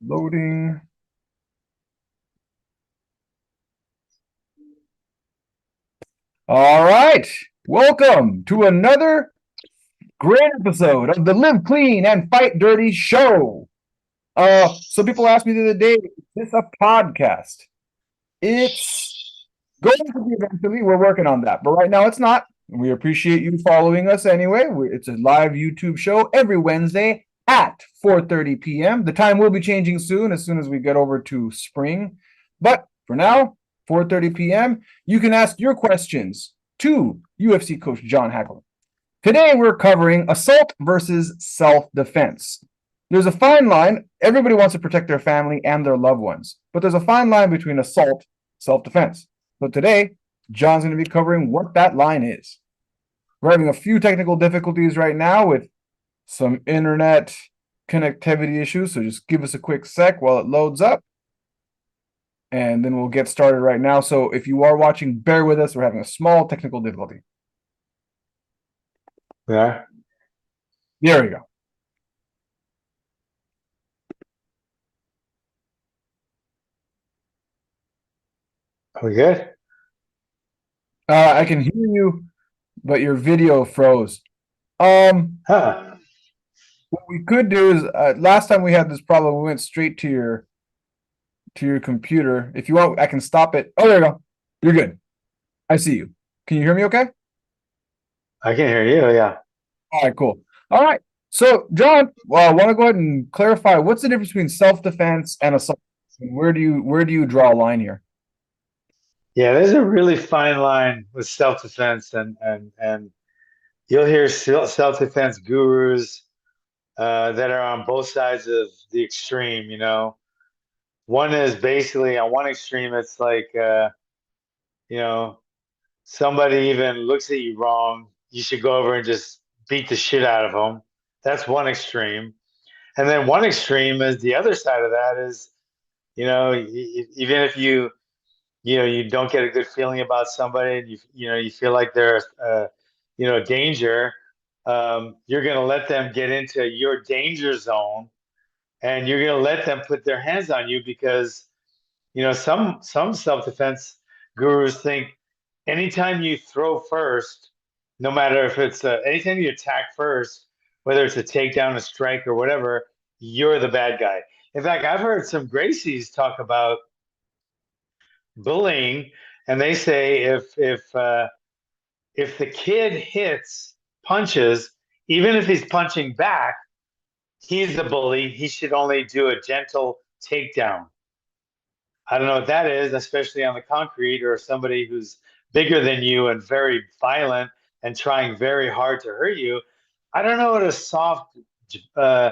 Loading. All right. Welcome to another great episode of the Live Clean and Fight Dirty show. So people asked me the other day, is this a podcast? It's going to be eventually. We're working on that, but right now it's not. We appreciate you following us anyway. It's a live YouTube show every Wednesday at 4:30 p.m. The time will be changing soon as we get over to spring. But for now, 4:30 p.m., you can ask your questions to UFC Coach John Hackleman. Today we're covering assault versus self-defense. There's a fine line. Everybody wants to protect their family and their loved ones, but there's a fine line between assault, self-defense. So today, John's going to be covering what that line is. We're having a few technical difficulties right now with some internet connectivity issues, so just give us a quick sec while it loads up, and then we'll get started right now. So if you are watching, bear with us. We're having a small technical difficulty. Yeah. There we go. Are we good? I can hear you, but your video froze. Huh. What we could do is last time we had this problem, we went straight to your computer. If you want, I can stop it. Oh, there you go. You're good. I see you. Can you hear me okay? I can hear you, yeah. All right, cool. All right. So, John, I want to go ahead and clarify what's the difference between self-defense and assault? And where do you draw a line here? Yeah, there's a really fine line with self-defense and you'll hear self-defense gurus that are on both sides of the extreme, you know. One is basically on one extreme, it's like you know, somebody even looks at you wrong, you should go over and just beat the shit out of them. That's one extreme. And then one extreme is the other side of that is, even if you don't get a good feeling about somebody and you feel like they're danger, you're going to let them get into your danger zone and you're going to let them put their hands on you because some self-defense gurus think anytime you throw first, no matter if it's anytime you attack first, whether it's a takedown, a strike, or whatever, you're the bad guy. In fact, I've heard some Gracies talk about bullying, and they say if the kid hits punches, even if he's punching back, he's the bully. He should only do a gentle takedown. I don't know what that is, especially on the concrete or somebody who's bigger than you and very violent and trying very hard to hurt you. I don't know what uh,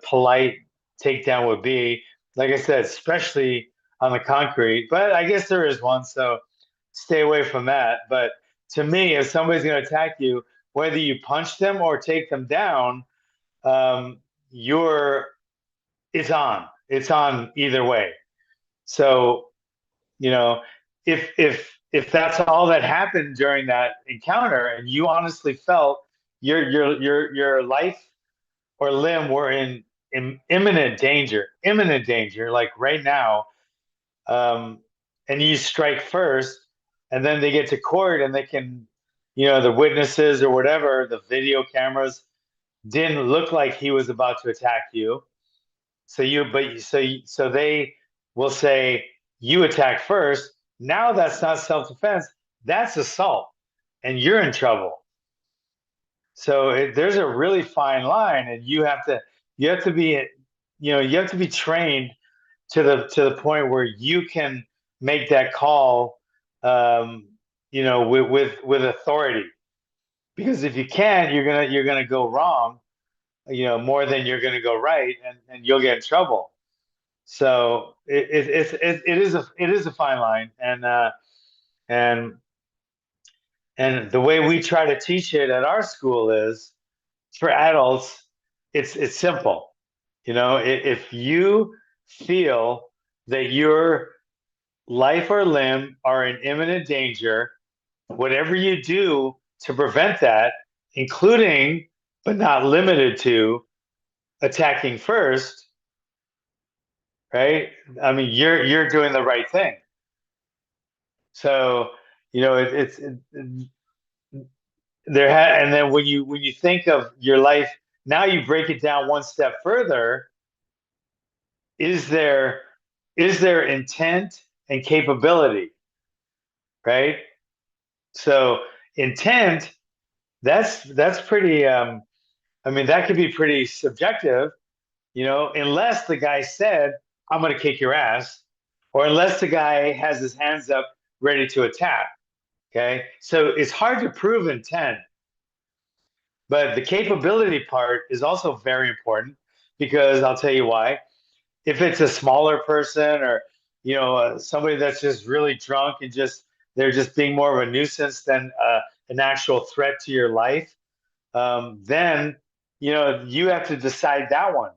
polite takedown would be. Like I said, especially on the concrete, but I guess there is one, so stay away from that. But to me, if somebody's going to attack you, whether you punch them or take them down, you're it's on. It's on either way. So, you know, if that's all that happened during that encounter, and you honestly felt your life or limb were in imminent danger, like right now, and you strike first, and then they get to court and they can, the witnesses or whatever, the video cameras didn't look like he was about to attack you. So they will say you attack first. Now that's not self-defense, that's assault, and you're in trouble. So there's a really fine line, and you have to be you have to be trained to the point where you can make that call, with authority. Because if you can, you're gonna go wrong, more than you're gonna go right, and you'll get in trouble. So it is a fine line, and and the way we try to teach it at our school is for adults, it's simple. If you feel that your life or limb are in imminent danger, whatever you do to prevent that, including but not limited to attacking first, right? I mean, you're doing the right thing. So, and then when you think of your life, now you break it down one step further. Is there is there intent and capability, right? So intent, that's pretty. I mean, that could be pretty subjective, unless the guy said, "I'm going to kick your ass," or unless the guy has his hands up ready to attack. Okay, so it's hard to prove intent, but the capability part is also very important because I'll tell you why. If it's a smaller person or somebody that's just really drunk and just they're just being more of a nuisance than an actual threat to your life, then you have to decide that one.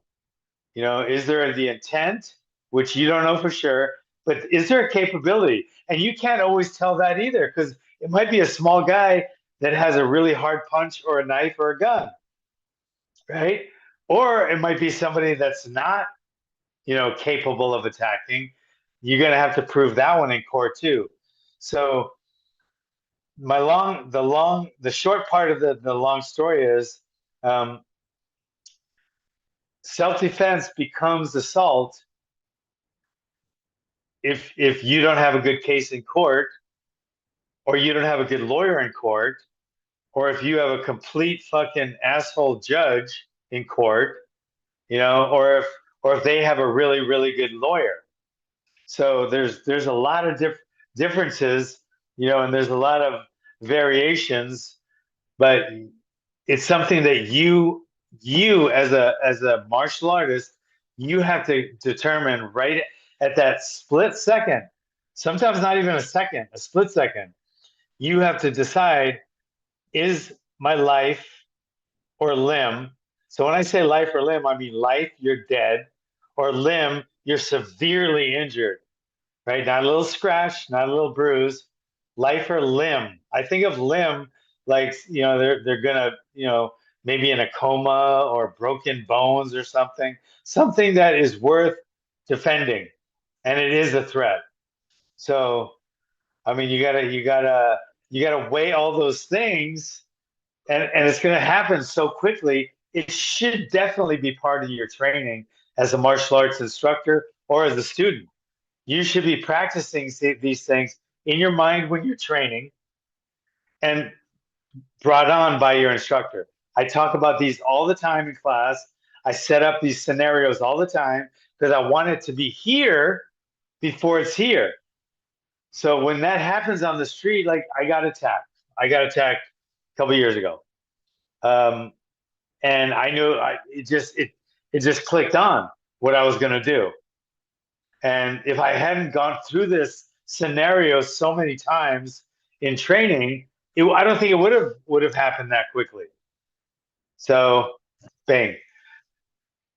Is there the intent, which you don't know for sure, but is there a capability? And you can't always tell that either because it might be a small guy that has a really hard punch or a knife or a gun, right? Or it might be somebody that's not capable of attacking. You're going to have to prove that one in court too. So the short part of the long story is um, self-defense becomes assault if you don't have a good case in court, or you don't have a good lawyer in court, or if you have a complete fucking asshole judge in court, or if they have a really really good lawyer. So there's a lot of differences, and there's a lot of variations, but it's something that you as a martial artist, you have to determine right at that split second, sometimes not even a second, a split second. You have to decide, is my life or limb. So when I say life or limb, I mean life, you're dead, or limb, you're severely injured, right? Not a little scratch, not a little bruise, life or limb. I think of limb like, they're gonna, maybe in a coma or broken bones or something that is worth defending, and it is a threat. So, I mean, you gotta weigh all those things, and it's gonna happen so quickly. It should definitely be part of your training as a martial arts instructor or as a student. You should be practicing these things in your mind when you're training and brought on by your instructor. I talk about these all the time in class. I set up these scenarios all the time because I want it to be here before it's here. So when that happens on the street, like I got attacked. I got attacked a couple of years ago. And I knew it just clicked on what I was going to do. And if I hadn't gone through this scenario so many times in training, I don't think it would have happened that quickly. So, bang.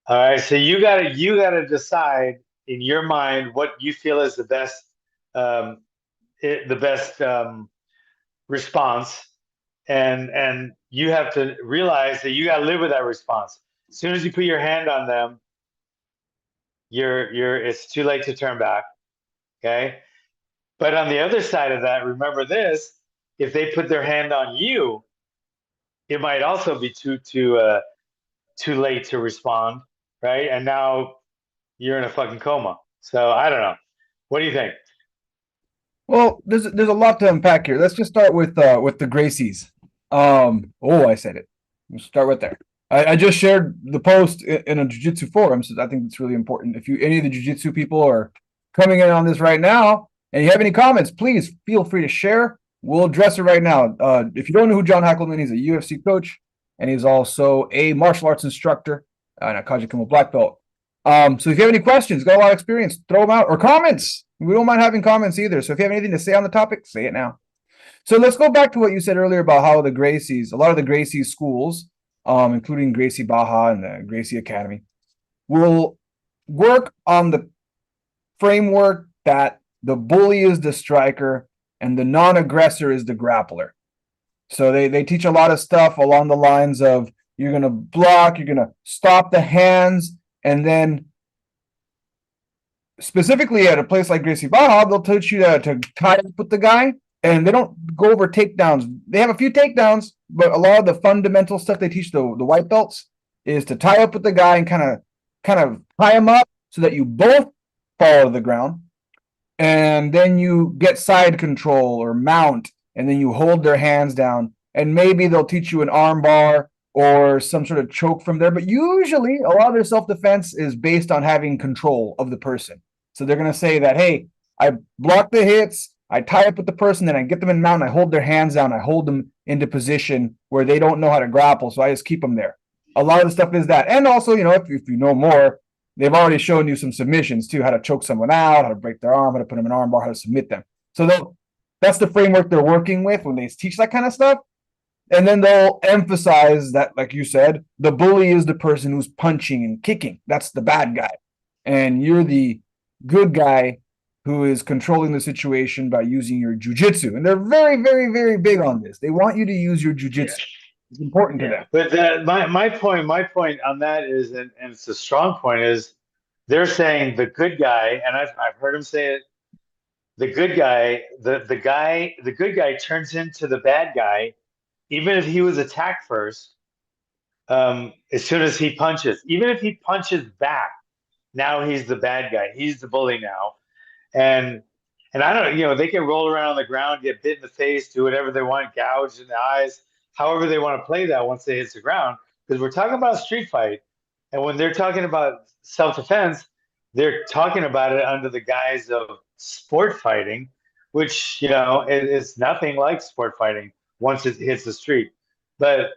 All right. So you gotta decide in your mind what you feel is um, the best response, and you have to realize that you gotta live with that response. As soon as you put your hand on them, it's too late to turn back. Okay. But on the other side of that, remember this: if they put their hand on you, it might also be too late to respond, right? And now you're in a fucking coma. So I don't know. What do you think? Well, there's a lot to unpack here. Let's just start with the Gracies. I said it. We'll start right there. I just shared the post in a jiu-jitsu forum, so I think it's really important. If any of the jiu-jitsu people are coming in on this right now and you have any comments, please feel free to share. We'll address it right now. If you don't know who John Hackleman is, a UFC coach, and he's also a martial arts instructor and a Kaji Kumo black belt. So if you have any questions, got a lot of experience, throw them out, or comments. We don't mind having comments either. So if you have anything to say on the topic, say it now. So let's go back to what you said earlier about how the Gracies, a lot of the Gracie schools, including Gracie Baja and the Gracie Academy, will work on the framework that the bully is the striker and the non-aggressor is the grappler. So they teach a lot of stuff along the lines of you're gonna block, you're gonna stop the hands, and then specifically at a place like Gracie Baja, they'll teach you to tie up with the guy, and they don't go over takedowns. They have a few takedowns, but a lot of the fundamental stuff they teach the white belts is to tie up with the guy and kind of tie him up so that you both fall to the ground, and then you get side control or mount, and then you hold their hands down, and maybe they'll teach you an arm bar or some sort of choke from there. But usually, a lot of their self defense is based on having control of the person. So they're going to say that, hey, I block the hits, I tie up with the person, then I get them in mount, and I hold their hands down, I hold them into position where they don't know how to grapple, so I just keep them there. A lot of the stuff is that. And also, if you know more, they've already shown you some submissions too, how to choke someone out, how to break their arm, how to put them in arm bar, how to submit them. So that's the framework they're working with when they teach that kind of stuff. And then they'll emphasize that, like you said, the bully is the person who's punching and kicking. That's the bad guy. And you're the good guy who is controlling the situation by using your jujitsu. And they're very, very, very big on this. They want you to use your jujitsu. It's important to them. But my point on that is, and it's a strong point, is they're saying the good guy, and I've heard him say it. The good guy, the good guy turns into the bad guy, even if he was attacked first. As soon as he punches, even if he punches back, now he's the bad guy. He's the bully now, and I don't, they can roll around on the ground, get bit in the face, do whatever they want, gouge in the eyes, however they want to play that once they hit the ground. Because we're talking about a street fight, and when they're talking about self-defense, they're talking about it under the guise of sport fighting, which is nothing like sport fighting once it hits the street. But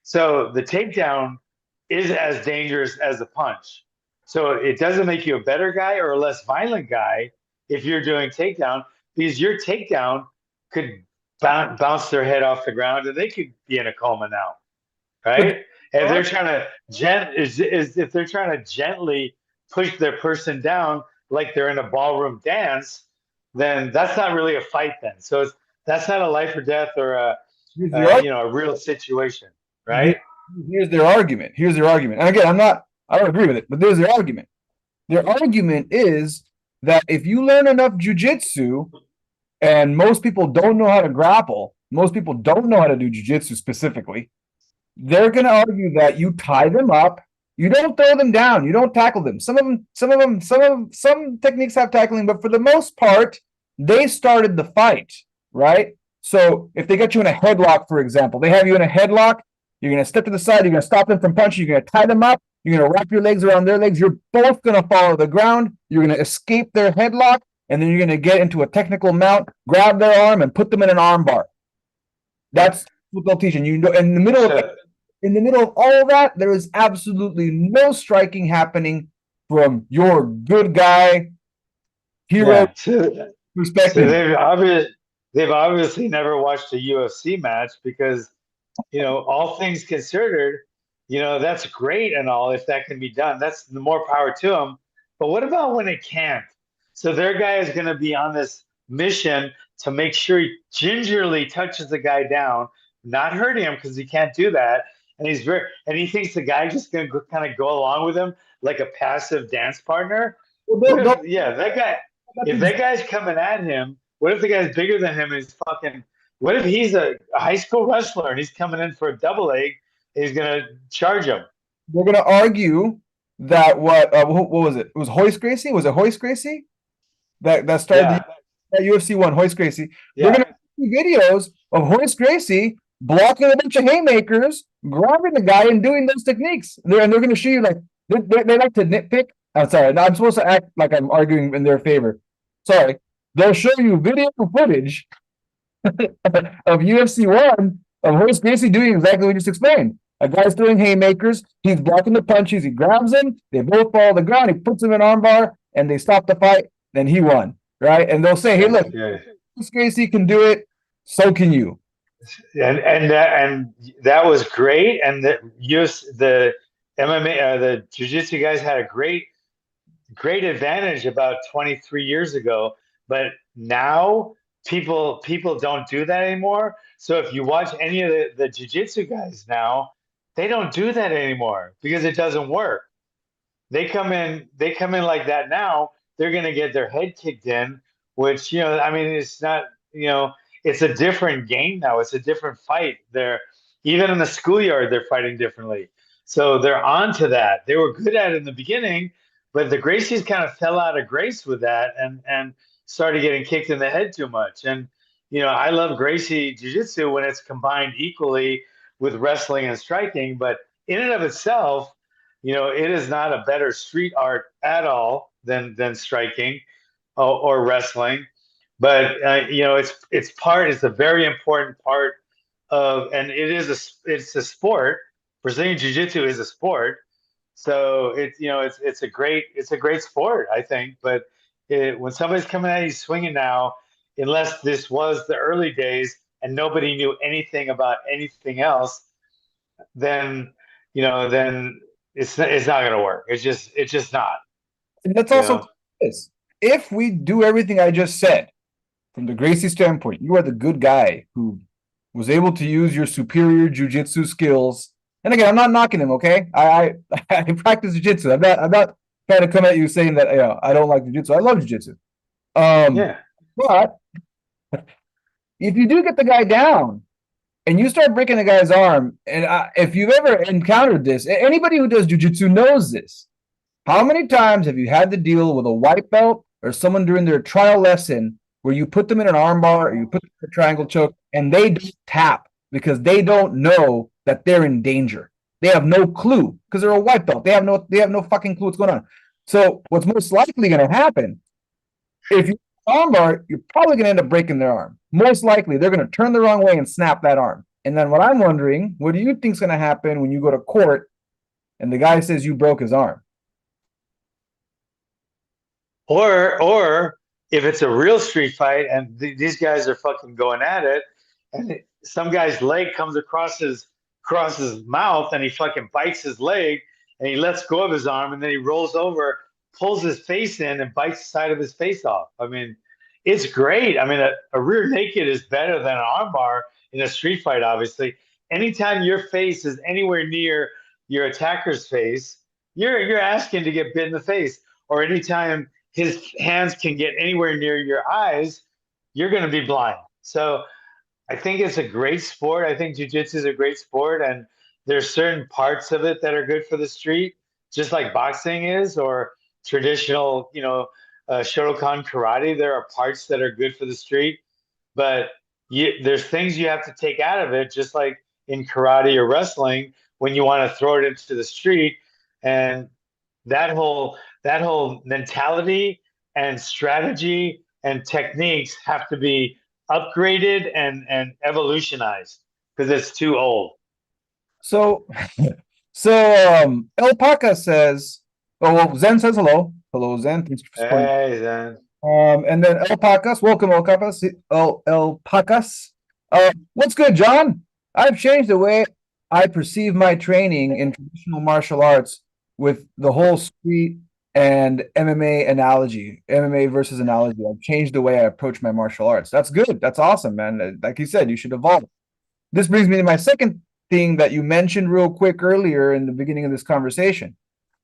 so the takedown is as dangerous as the punch. So it doesn't make you a better guy or a less violent guy if you're doing takedown, because your takedown could bounce their head off the ground and they could be in a coma now, right? And if they're trying to if they're trying to gently push their person down like they're in a ballroom dance, then that's not really a fight. Then, so that's not a life or death or a real situation, right? Here's their argument. And again, I don't agree with it, but there's their argument. Their argument is that if you learn enough jujitsu, and most people don't know how to grapple, most people don't know how to do jujitsu specifically, they're going to argue that you tie them up, you don't throw them down, you don't tackle them. Some techniques have tackling, but for the most part, they started the fight, right? So if they get you in a headlock, for example, they have you in a headlock, you're going to step to the side, you're going to stop them from punching, you're going to tie them up, you're going to wrap your legs around their legs, you're both going to fall to the ground, you're going to escape their headlock, and then you're going to get into a technical mount, grab their arm, and put them in an arm bar. That's what they'll teach. And in the middle of all of that, there is absolutely no striking happening from your good guy hero perspective. So they've obviously never watched a UFC match, because all things considered, that's great and all. If that can be done, that's the more power to them. But what about when it can't? So their guy is going to be on this mission to make sure he gingerly touches the guy down, not hurting him, because he can't do that. And he thinks the guy just going to kind of go along with him like a passive dance partner. If that guy's coming at him, what if the guy's bigger than him and he's fucking? What if he's a high school wrestler and he's coming in for a double leg? He's gonna charge him. We're gonna argue that what was it? It was Hoist Gracie. Was it Hoist Gracie that started that UFC one? Hoist Gracie. Yeah. We're gonna see videos of Hoist Gracie blocking a bunch of haymakers, grabbing the guy, and doing those techniques. They're going to show you they like to nitpick. I'm sorry. I'm supposed to act like I'm arguing in their favor. Sorry. They'll show you video footage of UFC 1 of Hoist Gracie doing exactly what you just explained. A guy's throwing haymakers. He's blocking the punches. He grabs them. They both fall to the ground. He puts them in armbar, and they stop the fight. Then he won, right? And they'll say, "Hey, look, Hoist Gracie can do it. So can you." And that was great. And the MMA, the jiu-jitsu guys had a great advantage about 23 years ago. But now people don't do that anymore. So if you watch any of the jiu-jitsu guys now, They don't do that anymore because it doesn't work. They come in like that now, they're going to get their head kicked in, which, I mean, it's not, it's a different game now. It's a different fight. They're even in the schoolyard, they're fighting differently. So they're on to that. They were good at it in the beginning, but the Gracies kind of fell out of grace with that and started getting kicked in the head too much. And I love Gracie Jiu-Jitsu when it's combined equally with wrestling and striking, but in and of itself, it is not a better street art at all than striking or wrestling. But it's a very important part of, and it's a sport. Brazilian Jiu Jitsu is a sport, so it's a great sport, I think. But when somebody's coming at you swinging now, unless this was the early days and nobody knew anything about anything else, then it's not going to work. It's just not. And that's You also know. this. If we do everything I just said, from the Gracie standpoint, you are the good guy who was able to use your superior jujitsu skills. And again, I'm not knocking him, okay? I practice jujitsu. I'm not trying to come at you saying that I don't like jujitsu. I love jujitsu. Um, Yeah. but if you do get the guy down and you start breaking the guy's arm, and if you've ever encountered this, anybody who does jujitsu knows this. How many times have you had to deal with a white belt or someone during their trial lesson where you put them in an armbar or you put them in a triangle choke and they don't tap because they don't know that they're in danger? They have no clue because they're a white belt. They have no fucking clue what's going on. So what's most likely going to happen if you armbar, you're probably going to end up breaking their arm. Most likely, they're going to turn the wrong way and snap that arm. And then what I'm wondering, what do you think's going to happen when you go to court and the guy says you broke his arm? Or if it's a real street fight and these guys are fucking going at it, and some guy's leg comes across his mouth, and he fucking bites his leg, and he lets go of his arm, and then he rolls over, pulls his face in, and bites the side of his face off. I mean, it's great. I mean, a rear naked is better than an armbar in a street fight. Obviously, anytime your face is anywhere near your attacker's face, you're asking to get bit in the face. Or anytime his hands can get anywhere near your eyes, you're going to be blind. So I think it's a great sport. I think jujitsu is a great sport, and there's certain parts of it that are good for the street, just like boxing is, or traditional, Shotokan karate. There are parts that are good for the street, but there's things you have to take out of it, just like in karate or wrestling, when you want to throw it into the street. And that whole mentality and strategy and techniques have to be upgraded and evolutionized because it's too old. So, Alpaca says, oh, well, Zen says hello. Hello, Zen. Thanks for supporting. Hey, then. And then Alpacas, welcome, Alpacas. Alpacas. What's good, John? I've changed the way I perceive my training in traditional martial arts with the whole street and MMA analogy, MMA versus analogy. I've changed the way I approach my martial arts. That's good. That's awesome, man. Like you said, you should evolve. This brings me to my second thing that you mentioned real quick earlier in the beginning of this conversation.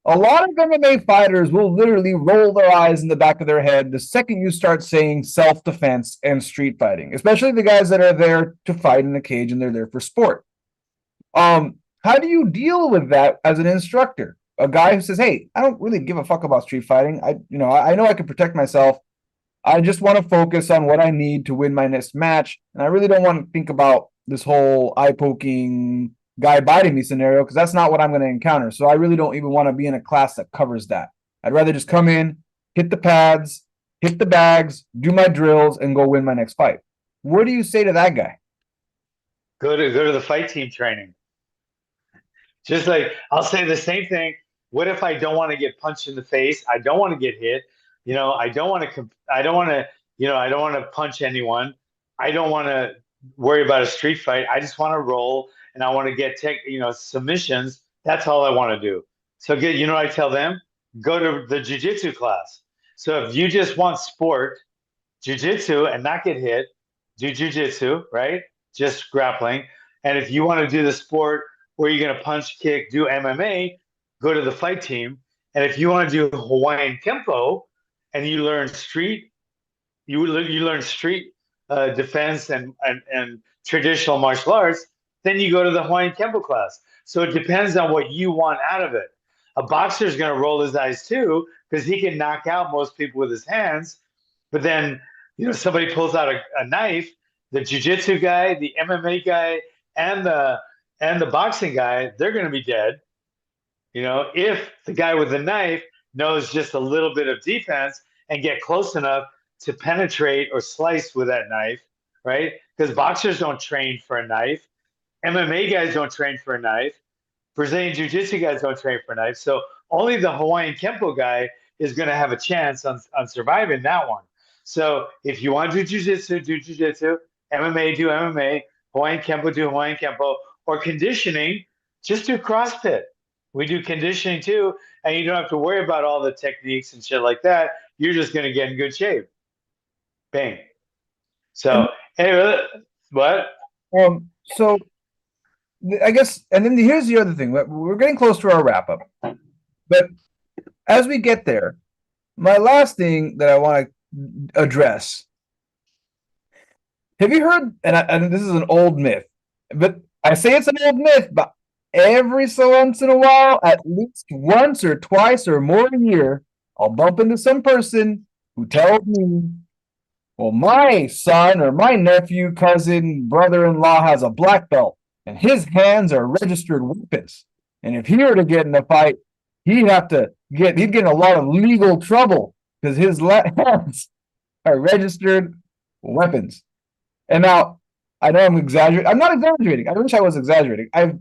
A lot of MMA fighters will literally roll their eyes in the back of their head the second you start saying self-defense and street fighting, especially the guys that are there to fight in the cage and they're there for sport. How do you deal with that as an instructor? A guy who says, "Hey, I don't really give a fuck about street fighting. I know I can protect myself. I just want to focus on what I need to win my next match, and I really don't want to think about this whole eye poking guy biting me scenario because that's not what I'm going to encounter. So I really don't even want to be in a class that covers that. I'd rather just come in, hit the pads, hit the bags, do my drills, and go win my next fight." What do you say to that guy? Go to the fight team training. Just like I'll say the same thing. What if I don't want to get punched in the face? I don't want to get hit. I don't want to. I don't want to. I don't want to punch anyone. I don't want to worry about a street fight. I just want to roll, and I want to get submissions. That's all I want to do. So get. What I tell them? Go to the jujitsu class. So if you just want sport, jujitsu, and not get hit, do jujitsu, right? Just grappling. And if you want to do the sport or you're gonna punch, kick, do MMA, go to the fight team. And if you want to do Hawaiian Kempo and you learn street defense and traditional martial arts, then you go to the Hawaiian Kempo class. So it depends on what you want out of it. A boxer is going to roll his eyes too because he can knock out most people with his hands. But then, somebody pulls out a knife. The jiu-jitsu guy, the MMA guy, and the boxing guy, they're going to be dead. If the guy with the knife knows just a little bit of defense and get close enough to penetrate or slice with that knife, right? Because boxers don't train for a knife. MMA guys don't train for a knife. Brazilian Jiu-Jitsu guys don't train for a knife. So only the Hawaiian Kempo guy is going to have a chance on surviving that one. So if you want to do Jiu-Jitsu, do Jiu-Jitsu. MMA, do MMA. Hawaiian Kempo, do Hawaiian Kempo. Or conditioning, just do CrossFit. We do conditioning too, and you don't have to worry about all the techniques and shit like that. You're just going to get in good shape. Bang. So, anyway, what? So I guess, and then here's the other thing. We're getting close to our wrap up, but as we get there, my last thing that I want to address. Have you heard? And this is an old myth, but I say it's an old myth, but every so once in a while, at least once or twice or more a year, I'll bump into some person who tells me, well, my son or my nephew, cousin, brother-in-law has a black belt and his hands are registered weapons. And if he were to get in a fight, he'd get in a lot of legal trouble because his hands are registered weapons. And now I know I'm exaggerating. I'm not exaggerating. I wish I was exaggerating. I've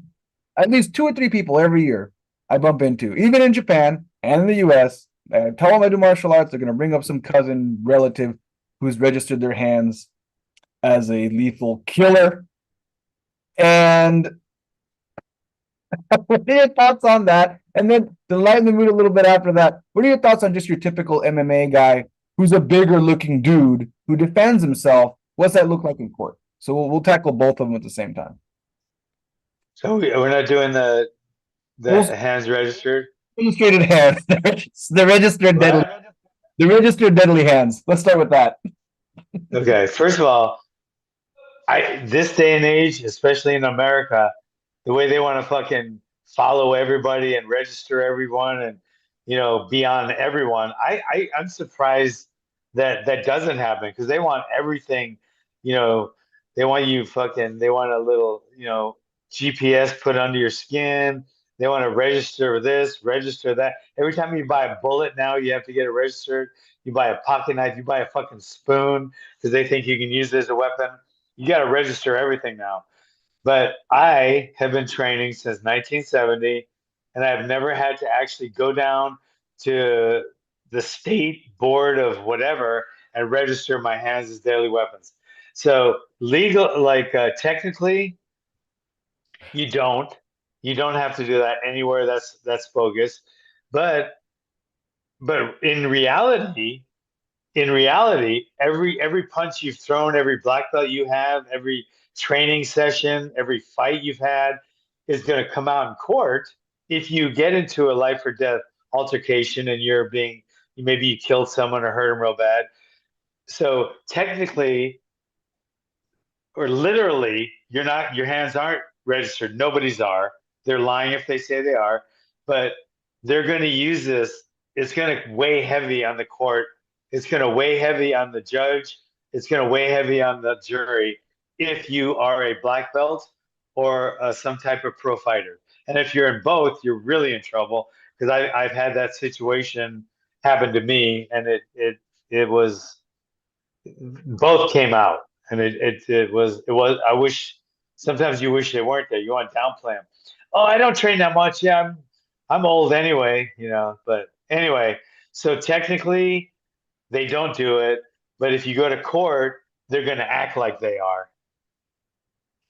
at least 2 or 3 people every year I bump into, even in Japan and in the US. I tell them I do martial arts. They're going to bring up some cousin, relative who's registered their hands as a lethal killer. And what are your thoughts on that? And then to lighten the mood a little bit after that, what are your thoughts on just your typical MMA guy who's a bigger looking dude who defends himself? What's that look like in court? So we'll tackle both of them at the same time. So we're not doing the hands registered. Registered hands, the registered deadly hands. Let's start with that. Okay, first of all, this day and age, especially in America, the way they want to fucking follow everybody and register everyone and be on everyone, I'm surprised that that doesn't happen because they want everything, they want they want a little GPS put under your skin. They want to register this, register that. Every time you buy a bullet now, you have to get it registered. You buy a pocket knife, you buy a fucking spoon because they think you can use it as a weapon. You got to register everything now. But I have been training since 1970, and I've never had to actually go down to the state board of whatever and register my hands as deadly weapons. So legal, technically, you don't. You don't have to do that anywhere. That's bogus. But in reality, every punch you've thrown, every black belt you have, every training session, every fight you've had is going to come out in court if you get into a life or death altercation and maybe you killed someone or hurt them real bad. So technically or literally, your hands aren't registered. Nobody's are. They're lying if they say they are, but they're going to use this. It's going to weigh heavy on the court. It's going to weigh heavy on the judge. It's going to weigh heavy on the jury if you are a black belt or some type of pro fighter. And if you're in both, you're really in trouble because I've had that situation happen to me, and it was both came out, and it was I wish sometimes you wish they weren't there. You want to downplay them. Oh, I don't train that much. Yeah, I'm old anyway, But anyway, so technically they don't do it, but if you go to court, they're going to act like they are.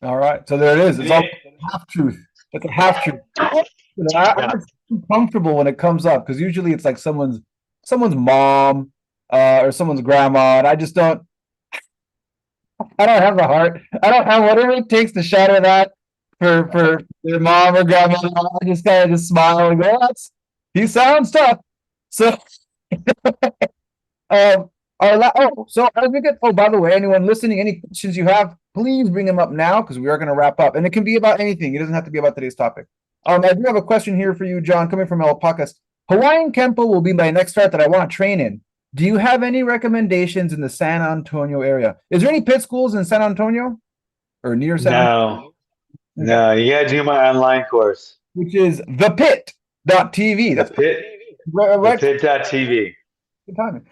All right, so there it is. It's all half truth. It's a half truth. I'm too comfortable when it comes up because usually it's like someone's mom or someone's grandma, and I just don't. I don't have the heart. I don't have whatever it takes to shatter that. for their mom or grandmother. I just kind of just smile and go, he sounds tough. So Um, so as we get, by the way, anyone listening, any questions you have, please bring them up now because we are going to wrap up. And it can be about anything. It doesn't have to be about today's topic. I do have a question here for you, John, coming from Alpacas. Hawaiian Kempo will be my next start that I want to train in. Do you have any recommendations in the San Antonio area? Is there any pit schools in San Antonio or near San Antonio? No, Okay. no, you gotta do my online course. Which is thepit.tv. The That's pit, the right. pit.tv. Good timing.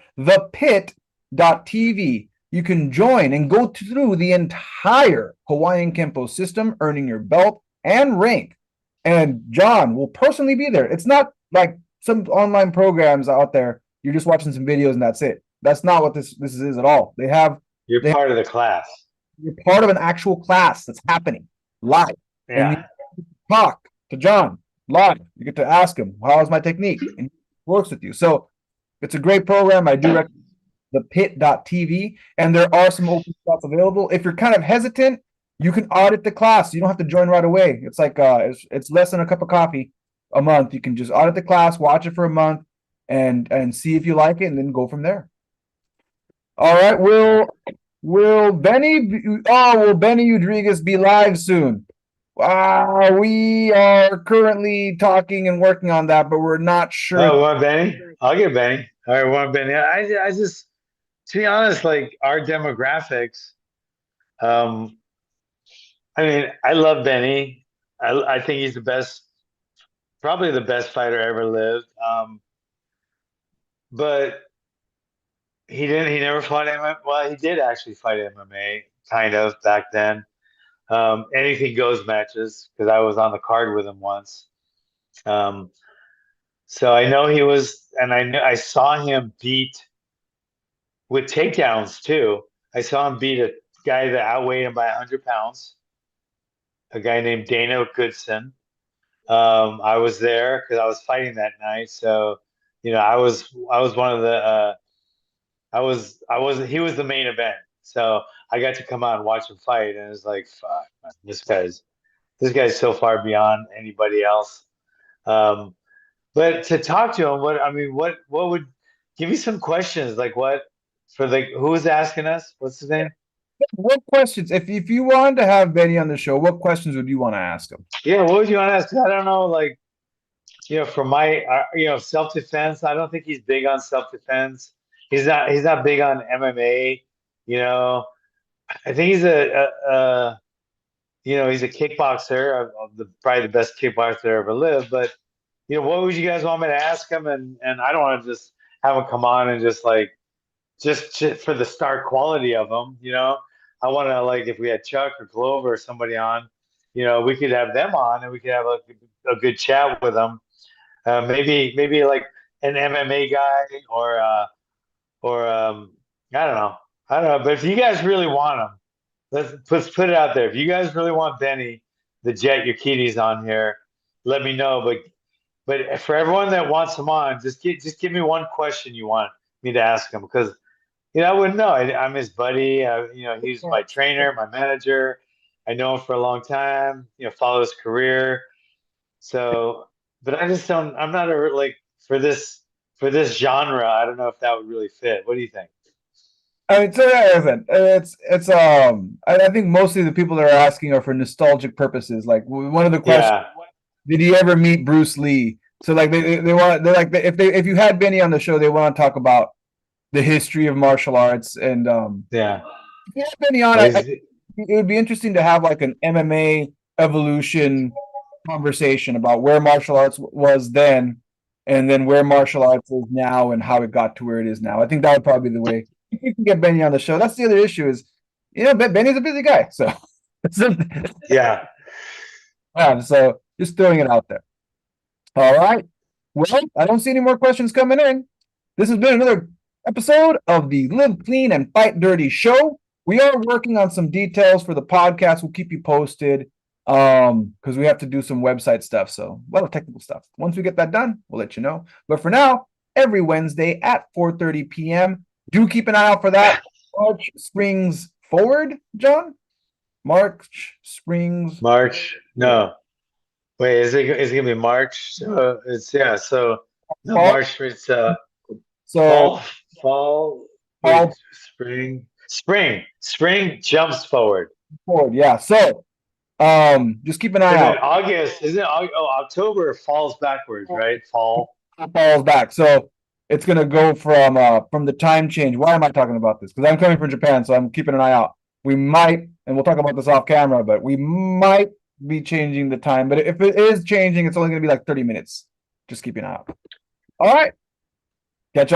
Thepit.tv. You can join and go through the entire Hawaiian Kempo system, earning your belt and rank. And John will personally be there. It's not like some online programs out there. You're just watching some videos and that's it. That's not what this is at all. You're They have, part of the class. you're part of an actual class that's happening live. And you Yeah. talk to John live. You get to ask him, how is my technique? And he works with you. So it's a great program. I do recommend the pit.tv, and there are some open spots available. If you're kind of hesitant, you can audit the class. You don't have to join right away. It's like it's less than a cup of coffee a month. You can just audit the class, watch it for a month, and see if you like it, and then go from there. All right, will Benny Rodriguez be live soon? We are currently talking and working on that, but we're not sure. Oh, we want Benny? I'll get Benny. All right, we want Benny. I just, to be honest, like our demographics, um, I mean, I love Benny. I think he's the best, probably the best fighter ever lived. But he never fought MMA. Well, he did actually fight MMA, kind of back then. Anything goes matches because I was on the card with him once. Um, so I know he was, and I saw him beat with takedowns too. I saw him beat a guy that outweighed him by 100 pounds, a guy named Dana Goodson. I was there because I was fighting that night. So, I was one of the, he was the main event. So I got to come out and watch him fight. And it's like, fuck, man, this guy's so far beyond anybody else. Um, but to talk to him, what would give me some questions like what for the who was asking us? What's his name? What questions, if you wanted to have Benny on the show, what questions would you want to ask him? Yeah, what would you want to ask? I don't know, like from my self defense. I don't think he's big on self defense. He's not big on MMA. You know, I think he's he's a kickboxer, probably the best kickboxer that ever lived. But what would you guys want me to ask him? And I don't want to just have him come on and just like just for the star quality of them. I want to like if we had Chuck or Glover or somebody on, we could have them on and we could have a good chat with them. Maybe like an MMA guy or I don't know. I don't know. But if you guys really want him, let's put it out there. If you guys really want Benny, the Jet Yakitis on here, let me know. But for everyone that wants him on, just give me one question you want me to ask him because I wouldn't know. I'm his buddy. He's my trainer, my manager. I know him for a long time. Follow his career. So, but I just don't. I'm not like for this genre. I don't know if that would really fit. What do you think? I mean, so yeah, listen, I think mostly the people that are asking are for nostalgic purposes. Like one of the questions, Yeah, did he ever meet Bruce Lee? So like if you had Benny on the show, they want to talk about the history of martial arts and yeah. if you had Benny on, it would be interesting to have like an MMA evolution conversation about where martial arts was then and then where martial arts is now and how it got to where it is now. I think that would probably be the way. If you can get Benny on the show. That's the other issue is, Benny's a busy guy. So, Yeah. so just throwing it out there. All right. Well, I don't see any more questions coming in. This has been another episode of the Live Clean and Fight Dirty show. We are working on some details for the podcast. We'll keep you posted because we have to do some website stuff. So a lot of technical stuff. Once we get that done, we'll let you know. But for now, every Wednesday at 4:30 p.m. Do keep an eye out for that. March springs forward, John. March, springs. March. No. Wait, is it gonna be March? It's yeah. So no, Fall. March. It's So fall. Fall. Wait, fall spring. Spring. Spring jumps forward. forward. Yeah. So just keep an eye And then out. August, isn't it? Oh, October falls backwards, right? Fall. Falls back. So it's gonna go from the time change. Why am I talking about this? Because I'm coming from Japan, so I'm keeping an eye out. We might, and we'll talk about this off camera, but we might be changing the time. But if it is changing, it's only gonna be like 30 minutes. Just keep an eye out. All right. Catch y'all.